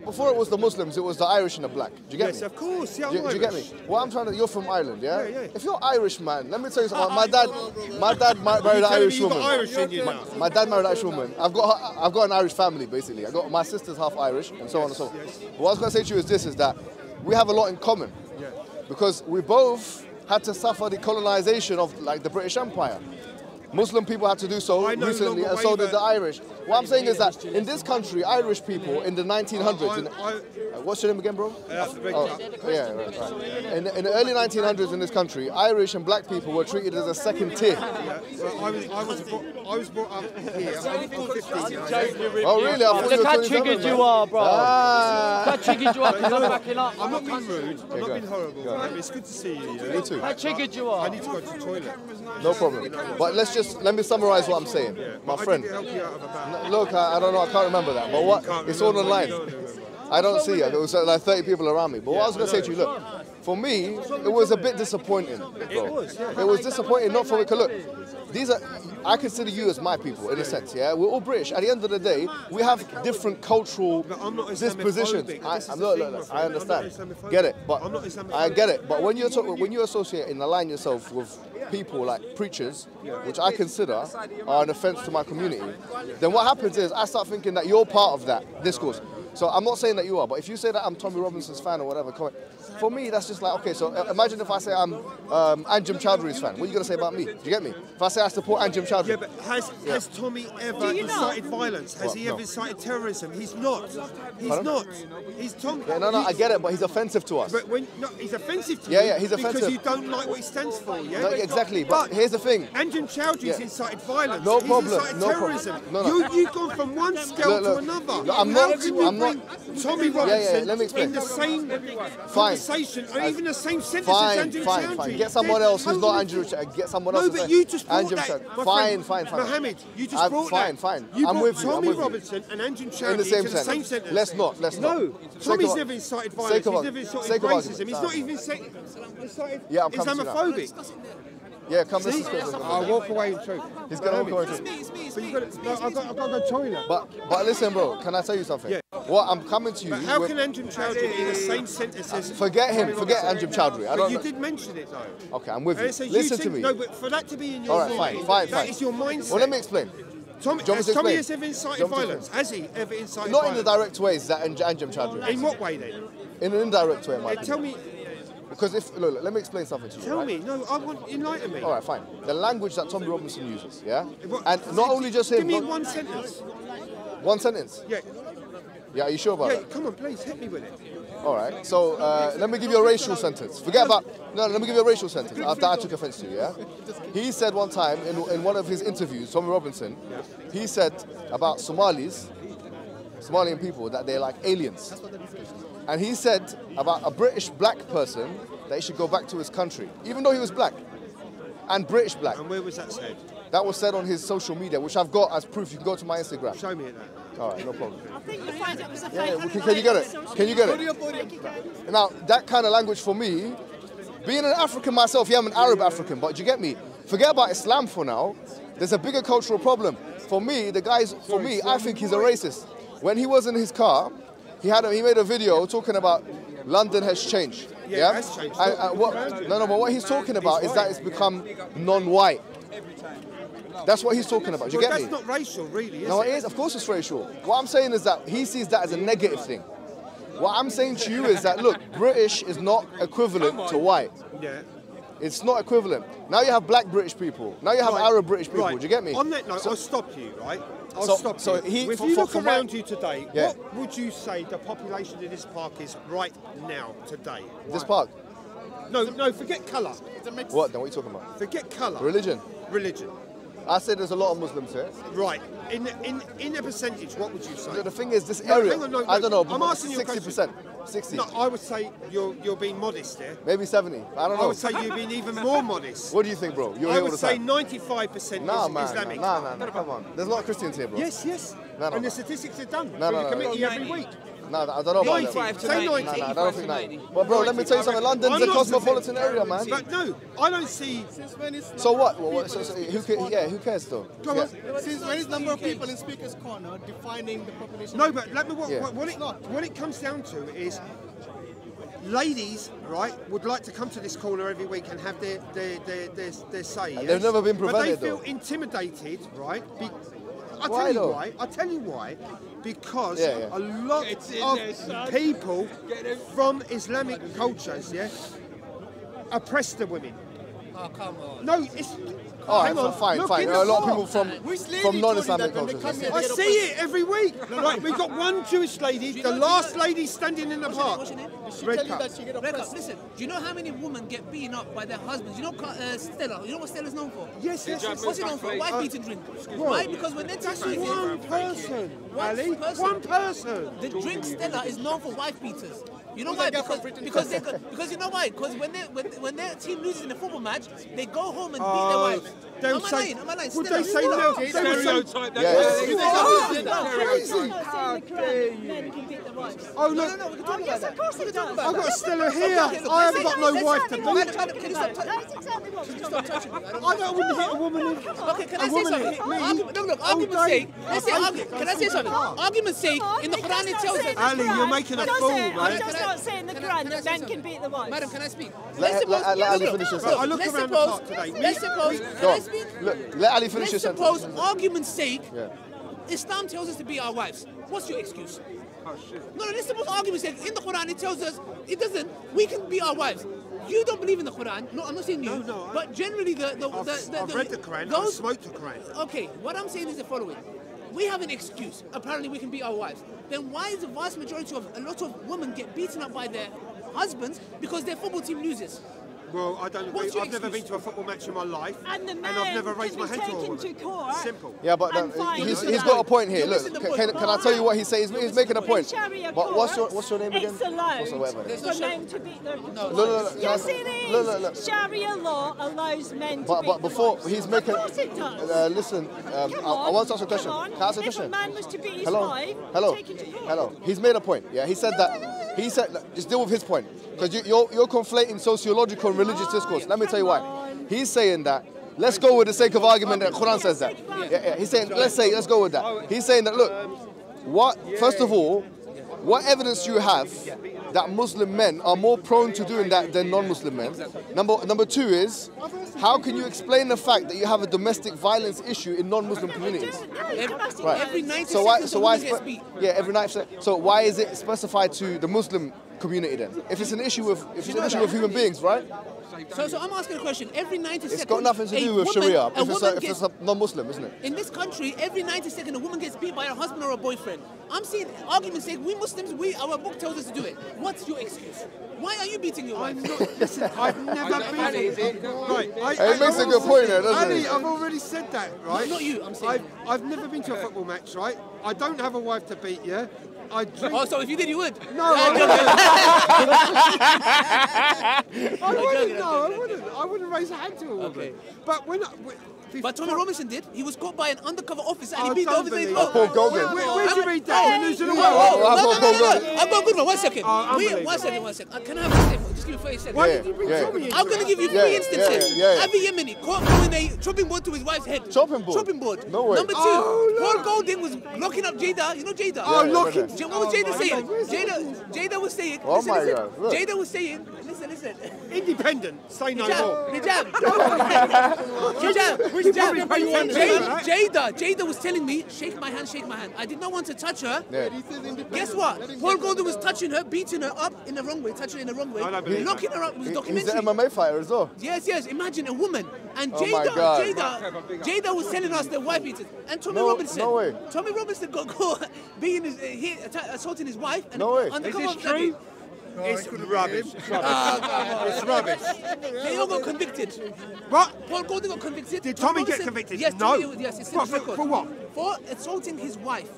Before it was the Muslims, it was the Irish and the black. Do you get me? Yes, of course. Yeah, do you get me? What I'm trying to, you're from Ireland, yeah? Yeah. If you're Irish, man, let me tell you something. My dad married an Irish woman. My dad married an Irish woman. I've got an Irish family, basically. My sister's half Irish, and so on and so forth. Yes. What I was going to say to you is that we have a lot in common. Yeah. Because we both had to suffer the colonization of like the British Empire. Muslim people had to do so recently, and so did the Irish. What I'm saying is that in this country, Irish people in the 1900s... what's your name again, bro? Yeah, right. In the early 1900s in this country, Irish and black people were treated as a second tier. Yeah, I was brought up here. I'm 15 years old. Oh, really? I thought you were 27, how triggered you are, bro. How triggered you are because I'm backing up. I'm not being rude. I'm not being horrible. It's good to see you. Me too. How triggered you are. I need to go to the toilet. No problem. But let me summarize what I'm saying. My friend. Look, I don't know, I can't remember that. But what? It's all online. I don't see it. There was like 30 people around me. But what I was going to say to you, look, for me, it was a bit disappointing. Bro. It was disappointing, not for because look, I consider you as my people in a sense, yeah? We're all British. At the end of the day, we have different cultural dispositions. I understand. Get it, but I get it. But when you associate and align yourself with people like preachers, which I consider are an offense to my community, then what happens is I start thinking that you're part of that discourse. So I'm not saying that you are, but if you say that I'm Tommy Robinson's fan or whatever, for me that's just like, okay, so imagine if I say I'm Anjem Chowdhury's fan. What are you going to say about me? Do you get me? If I say I support Anjem Chowdhury. Yeah, but has Tommy ever incited violence? Has he ever incited terrorism? He's not. He's not. He's Tommy. Yeah, no, I get it, but he's offensive to us. But he's offensive to you. Yeah, he's offensive. Because you don't like what he stands for, yeah? No, exactly, but here's the thing. Anjem Chowdhury's incited violence. No problem. He's incited terrorism. You've gone from one scale to another. No, I'm not. Tommy Robinson let me explain. in the same conversation, or even the same sentence as Anjem Chowdhury. Fine. Get someone else who's not Anjem Chowdhury. Get someone else. No, but you just brought that. Fine. Mohammed, you just brought that. Fine. You I'm with you. Tommy Robinson and Anjem Chowdhury in the same sentence. Let's not. No, Tommy's never incited violence. He's never incited racism. He's not even incited Islamophobic. Yeah, come see? I'll walk away in truth. He's going to walk away in truth. I've got to go to the toilet. But listen, bro, can I tell you something? Yeah. What I'm coming to you. But how can Anjem Chowdhury in the same sentence as... Forget him. Forget Anjem Chowdhury. But you did mention it, though. Okay, I'm with you. So listen to me. No, but for that to be in your mind, that is your mindset. Well, let me explain. Has Tommy ever incited violence? Has he ever incited violence? Not in the direct ways that Anjem Chowdhury. In what way, then? In an indirect way, my tell me... Because look, let me explain something to you. Tell me. No, I want enlighten me. All right, fine. The language that Tommy Robinson uses, yeah? And not only just him... Give me one sentence. One sentence? Yeah. Yeah, are you sure about that? Yeah, come on, please, hit me with it. All right, so let me give you a racial sentence. Let me give you a racial sentence that I took offense to, yeah? He said one time in one of his interviews, Tommy Robinson, he said about Somalian people that they're like aliens. And he said about a British black person that he should go back to his country, even though he was black, and British black. And where was that said? That was said on his social media, which I've got as proof. You can go to my Instagram. Show me that. All right, no problem. I think you find it was a fake. Can you get it? Can you get it? Now, that kind of language for me, being an African myself, yeah, I'm an Arab African, but do you get me? Forget about Islam for now. There's a bigger cultural problem. For me, I think he's a racist. When he was in his car, he made a video talking about London has changed. Yeah, it has changed. But what he's talking about is that it's become non-white. That's what he's talking about. Do you get me? That's not racial, really, is it? No, it is. Of course it's racial. What I'm saying is that he sees that as a negative thing. What I'm saying to you is that, look, British is not equivalent to white. Yeah. It's not equivalent. Now you have black British people. Now you have Arab British people. Do you get me? On that note, I'll stop you, right? I'll stop you. If you look around you today, what would you say the population in this park is right now, today? This park? No, forget colour. What? Then what are you talking about? Forget colour. Religion? Religion. I say there's a lot of Muslims here. Right. In a percentage, what would you say? The thing is, this area, I don't know, I'm asking you 60%. 60. No, I would say you're being modest there. Maybe 70. I don't know. I would say you're being even more modest. What do you think, bro? I would say 95% is Islamic. No, come on. There's a lot of Christians here, bro. Yes. No, and the statistics are done from the committee every week. No, I don't know about 95 to 90. No, I don't think 90. But bro, let me tell you something. London's a cosmopolitan area, man. But no, I don't see. So what? Who cares though? Since when is number of people in Speakers Corner defining the population? No, but let me. What it comes down to is, ladies, right, would like to come to this corner every week and have their say. Yes? They've never been prevented. But they feel intimidated, right? I'll tell you why. Because a lot of people from Islamic cultures, oppress the women. Oh, come on. No, it's... Fine. A lot of people from non-Islamic cultures. I see it every week. Right, we've got one Jewish lady, the last lady standing in the park. Red cup. Listen, do you know how many women get beaten up by their husbands? You know Stella? You know what Stella's known for? Yes. What's it known for? Wife beating drink. Why? Because when they're teaching one person. One person. The drink Stella is known for wife beaters. You know why? Because you know why? Because when their team loses in a football match, they go home and beat their wives. Am I lying? Would they say no? Stereotype. Oh no! Yes, of course it does. I've got Stella here. I haven't got no wife to beat. Can you stop touching me? I don't want to hit a woman. Okay, can I say something? Look, argument's sake. Let's say, can I say something? Argument's sake, in the Quran it tells us. Ali, you're making a fool, right? It does not say in the Quran that men can beat the wives. Madam, can I speak? Let Ali finish his sentence. I look around the park today. Let's suppose. Can I speak? Let Ali finish his sentence. Let's suppose, argument's sake, Islam tells us to beat our wives. What's your excuse? No, let's suppose argument's sake. In the Quran it tells us it doesn't. We can beat our wives. You don't believe in the Quran. No, I'm not saying you. No, but generally I've read the Quran. I've smoked the Quran. Okay, what I'm saying is the following. We have an excuse. Apparently we can beat our wives. Then why is the vast majority of a lot of women get beaten up by their husbands because their football team loses? Well, I don't agree. I've never been to a football match in my life, and I've never raised my hand to a woman. Simple. Yeah, but he's got a point here. Look, can I tell you what he's saying? He's making a point. But what's your name again? It's allowed for men to beat their No. Yes, it is. Look. Sharia law allows men to beat But before he's making... Of course it does. Listen, I want to ask a question. Can I ask a question? If a man was to beat his wife, take it to court. Hello. He's made a point. Yeah, he said that. He said, just deal with his point. Because you're conflating sociological and religious discourse. Let me tell you why. He's saying that, let's go with the sake of argument that Quran says that. Yeah. He's saying, let's go with that. He's saying that, look, first of all, what evidence do you have that Muslim men are more prone to doing that than non-Muslim men? Number two is, how can you explain the fact that you have a domestic violence issue in non-Muslim communities? Right. Every 90 every 90%. So why is it specified to the Muslim community then? If it's an issue with human beings, right? So I'm asking a question. Every 90 seconds, it's got nothing to do with Sharia. If it's a non-Muslim, isn't it? In this country, every 90 seconds, a woman gets beat by her husband or a boyfriend. I'm seeing arguments saying we Muslims, our book tells us to do it. What's your excuse? Why are you beating your wife? Listen, I've never been. Right. It makes a good point there, doesn't Ali, it? I've already said that, right? Not you. I'm saying. I've never been to a football match, right? I don't have a wife to beat you. I drink. Oh, so if you did, you would? No, I wouldn't. I wouldn't raise a hand to a woman. Okay. But but Tommy Robinson did. He was caught by an undercover officer and he beat the officer in Paul Gogan. Where'd you read that? I've got a good one. 1 second. 1 second. Can I have a second? Just give me 30 seconds. Why did you bring Tommy in? I'm going to give you 3 instances. Avi Yemeni caught doing a chopping board to his wife's head. Chopping board? No way. Number 2, Paul Golding was locking up Jada. You know Jada? What was Jada saying? Jada was saying. Oh my God. Jada was saying. Listen. Independent. Say no more. Hijab. Jada was telling me, shake my hand. I did not want to touch her. Yeah. Guess what? Paul Golding was touching her, beating her up in the wrong way, touching her in the wrong way, locking her up. It was documentary. He's an MMA fighter as well. Yes. Imagine a woman. And Jada was telling us they're wife beaters. And Tommy Robinson. No way. Tommy Robinson got caught assaulting his wife. And no way. Is this true? It's rubbish. It's rubbish. They all got convicted. What? Paul Golding got convicted. Did Tommy get convicted? Yes, no. Yes, it's in the record. For what? For assaulting his wife.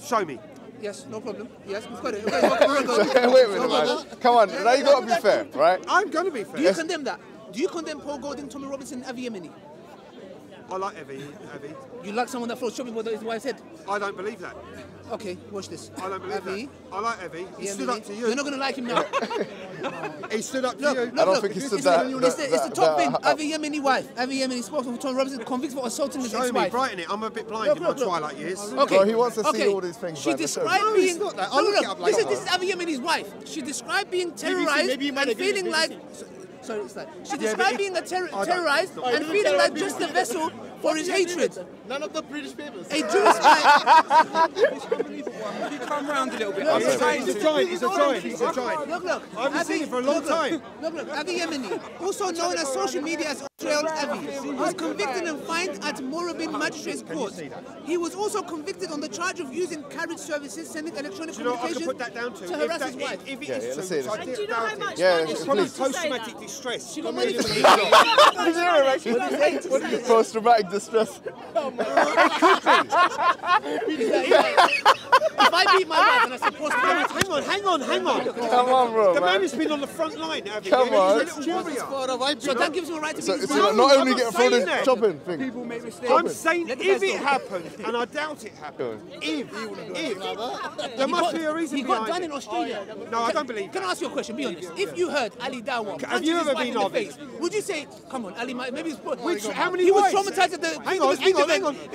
Show me. Yes, no problem. Yes, we've got it. Wait a minute, man. Come on, now you got to be fair, right? I'm going to be fair. Do you condemn that? Do you condemn Paul Golding, Tommy Robinson, and Avi Yemeni? I like Evie. You like someone that throws shopping balls at his wife's head? I don't believe that. Okay, watch this. I don't believe Evie. that. I like Evie. He stood up to you. You're not going to like him now. He stood up to you. I don't think he stood that. It's the top thing. Avi Yemeni wife. Avi Yemeni spokesman for Tony Robinson convicted for assaulting his ex-wife. Show me, brighten it. I'm a bit blind in my twilight years. Okay. Bro, he wants to see all these things. She described being... No, this is Avi Yemeni's wife. She described being terrorized and feeling like... Sorry, it's like... She described being terrorized and feeling like just a vessel for his hatred. None of the British papers. A Jewish man... If you come round a little bit... He's a giant. He's a giant. He's a giant. Look. I've been seeing it for a long time. Look. Avi Yemeni, also known as social media as Israel Avi, was convicted and fined at Morabin Magistrates Court. He was also convicted on the charge of using carriage services, sending electronic communications put that down to harass his wife. If it Yeah, is let's true, say I this. did Do you know how much Yeah, money it's she From wants to say post-traumatic that? distress. She got money for me. Post-traumatic distress. If I beat my wife and I say post-traumatic... Hang on. Come on, bro, The man man. has been on the front line, have you? Come on. He's a little warrior. So that gives him a right to So beat his it's wife. not I'm only not getting thrown saying in that. shopping thing. People make mistakes. I'm saying Let the if guys it go. happened, and I doubt it happened, if, there must be a reason He got done behind in it. Australia. No, I don't believe Can I ask you a question? Be honest. If you heard Ali Dawah punch you his ever wife been in the on face, would you say, come on, Ali, maybe it's... How many He was wives? traumatized at the... Hang on.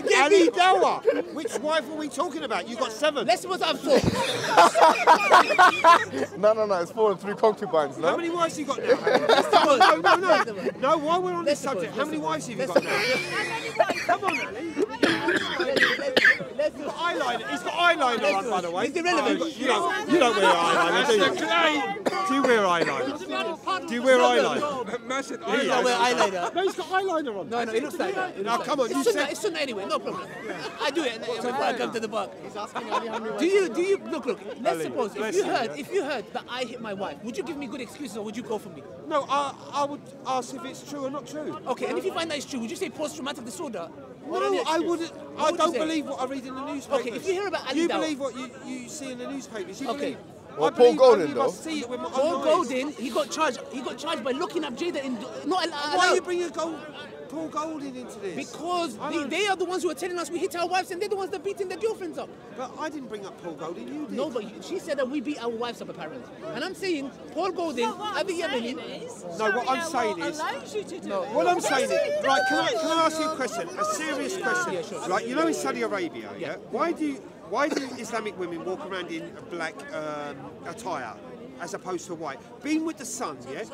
Yeah, Ali Dawah. Which wife are we talking about? You got 7. Let's suppose I'm 4. No, it's 4 and 3 concubines, How no? mast wives you got now? No, while we're on this subject, how many wives have you got now? Come on, Ali. He's got eyeliner on, by the way. It's irrelevant. You don't wear eyeliner, do you? Do you wear eyeliner? Do you wear eyeliner? Massive I wear eyeliner. No, he's got eyeliner on. No, it looks like that. Now, come on, you It's said... sunnah anyway, no problem. I do it before I come to the bar. He's asking Ali how many Do you look? Let's suppose if you heard that I hit my wife, would you give me good excuses or would you go for me? No, I would ask if it's true or not true. Okay, and if you find that it's true, would you say post-traumatic disorder? No, I wouldn't. I would you don't say? believe what I read in the newspapers. Okay, if you hear about Ali you Dawah- believe what you see in the newspapers. You Okay. believe. Well, I Paul believe, Golden, I believe though. I see it with my own Paul eyes. Golden, he got charged by looking up Jada in not Why are you bringing Paul Golden into this? because they are the ones who are telling us we hit our wives and they're the ones that are beating their girlfriends up. But I didn't bring up Paul Golden. You did. No, but she said that we beat our wives up apparently. And I'm saying Paul Golden, Avi Yemeni. No, what I'm saying is. Allows you to do No. it. What I'm saying is, right? Can I ask you a question? A serious question. Yeah, sure. Right? You know, in Saudi Arabia, yeah. Why do Islamic women walk around in a black attire as opposed to white? Being with the sun, yeah?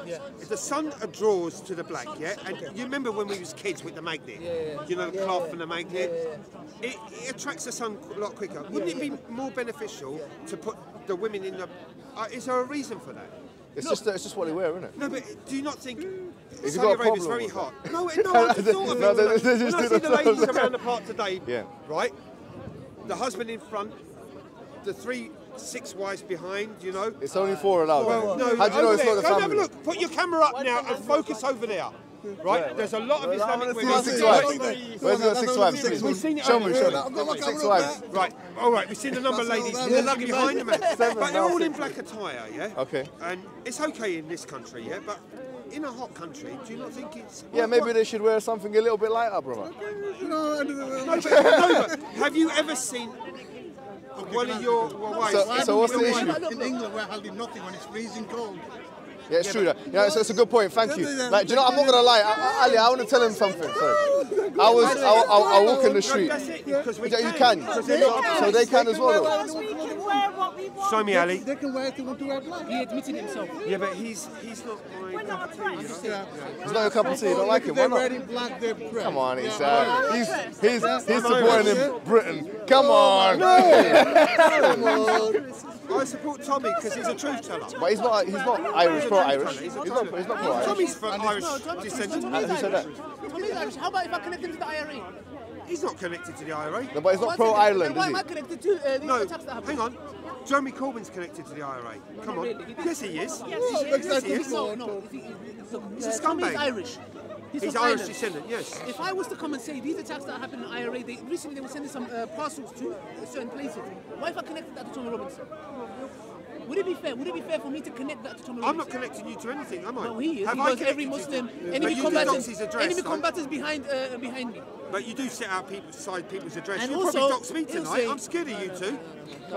If the sun draws to the black, yeah? And you remember when we was kids with the magnet? You know, the cloth and the magnet? It attracts the sun a lot quicker. Wouldn't it be more beneficial to put the women in the... is there a reason for that? It's just what they wear, isn't it? No, but do you not think you Saudi got a Arabia is problem very with hot? No, I just thought of it. No, they When just I do see the the ladies clothes. around the park today, Yeah. right? The husband in front, the 6 wives behind, you know. It's only 4 allowed. Well, no, How do you know over it's there. not the Go and have a family? look. Put your camera up now and focus over there. Right? There's a lot of Islamic Where's women. the 6 wives? Where's the 6 wives, please? We've seen it Show over me. there. 6 wives. Right, all right, we've seen the number of ladies walking behind the man. But they're all in black attire, yeah? Okay. And it's okay in this country, yeah? But in a hot country, do you not think it's... Yeah, maybe they should wear something a little bit lighter, brother. No, but have you ever seen one of your wives... So what's the issue? In England, we're holding nothing when it's freezing cold. Yeah, it's true. Yeah, it's a good point. Thank you. Like, do you know? I'm not gonna lie, Ali. I want to tell him something. Sorry. I walk in the street. That's it, because we You can. So they can as well. Because we can wear what we want. Show me, Ali. They can wear it if they want to wear black. He admitted himself. Yeah, but he's not my We're not oppressed. It's not your cup of tea. You don't like it. Why They're not? wearing black, they're proud. Come on, he's supporting in Britain. Come on. I support Tommy because he's a truth teller. But he's not Irish, pro-Irish. He's not pro-Irish. Tommy's from Irish descent. Who said that? Tommy's Irish. How about if I connect him to the IRA? He's not connected to the IRA. No, but he's not Then pro-Ireland, why is am I he? connected to the No, tax that happened? hang on. Jeremy Corbyn's connected to the IRA. Come on. Yes, he is. Yes, he is. No. He's a Tommy's scumbag. Irish. He's from Irish Ireland. descendant, yes. If I was to come and say these attacks that happened in IRA, recently they were sending some parcels to certain places. Why if I connected that to Tony Robinson? Would it be fair? Would it be fair for me to connect that to Tommy I'm Robinson? not connecting you to anything, am I? No, he is. Have He I goes every connected Muslim, you? enemy But you combatants, dox his address, enemy though. combatants behind me. But you do set out people's address. And You'll also, probably dox me he'll tonight. say- I'm scared of you two.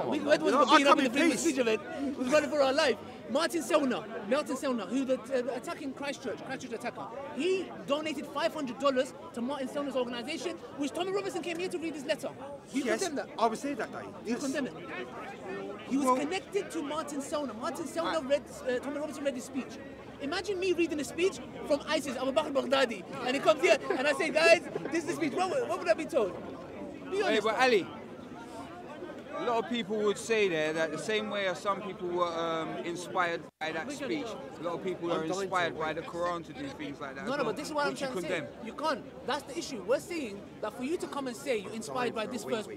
We went You know, being I up come in the in freedom peace. speech event, was running for our life. Martin Selner, who the attacking Christchurch attacker, he donated $500 to Martin Selner's organisation, which Tommy Robinson came here to read his letter. You condemn that? I was there that day. You condemn it? He was connected to Martin Selner. Martin Selner read, Tommy Robinson read his speech. Imagine me reading a speech from ISIS, Abu Bakr Baghdadi, and he comes here and I say, guys, this is the speech. What would I be told? Be honest. Hey, but Ali, a lot of people would say there that the same way as some people were inspired by that speech, a lot of people are inspired by the Quran to do things like that. No, but this is what I'm trying to say. Condemn. You can't. That's the issue. We're saying that for you to come and say you're inspired by this verse, you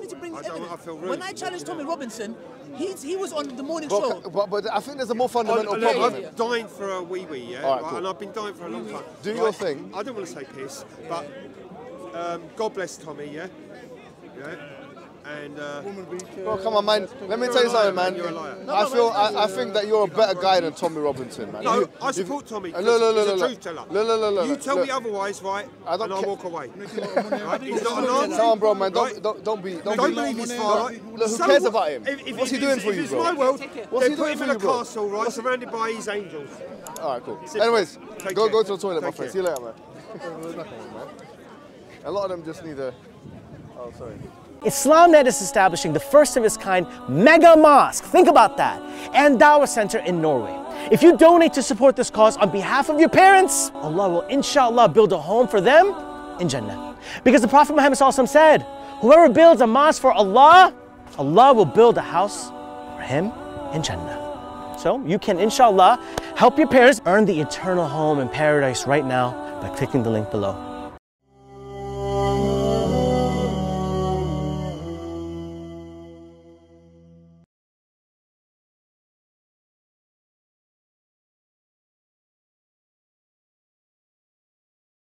need to bring evidence. I feel rude. When I challenged Tommy Robinson, he was on the morning show. But I think there's a more fundamental problem. I'm dying for a wee-wee, yeah? All right, cool. And I've been dying for a long time. Do your thing. I don't want to say piss, but God bless Tommy, yeah? Yeah? And Bro, come on, man. Let me tell you something, man. You're a liar. I think that you're a better guy than Tommy Robinson, man. No, I support Tommy. Look, He's a truth teller. look. You tell me otherwise, right? And I'll walk away. Right? He's not a Come on, bro, man. Right? Don't be. Don't believe his father. Look, who cares about him? What's he doing for you, If bro? it's my world, What's they he put doing him for in a you, bro? castle, right, surrounded by his angels. All right, cool. Simple. Anyways, Take go care. to the toilet, my Take friend. care. See you later, man. A lot of them just need a. Oh, sorry. IslamNet is establishing the first of its kind mega mosque, think about that, and Dawah Center in Norway. If you donate to support this cause on behalf of your parents, Allah will inshallah build a home for them in Jannah. Because the Prophet Muhammad ﷺ said, whoever builds a mosque for Allah, Allah will build a house for him in Jannah. So you can inshallah help your parents earn the eternal home in paradise right now by clicking the link below.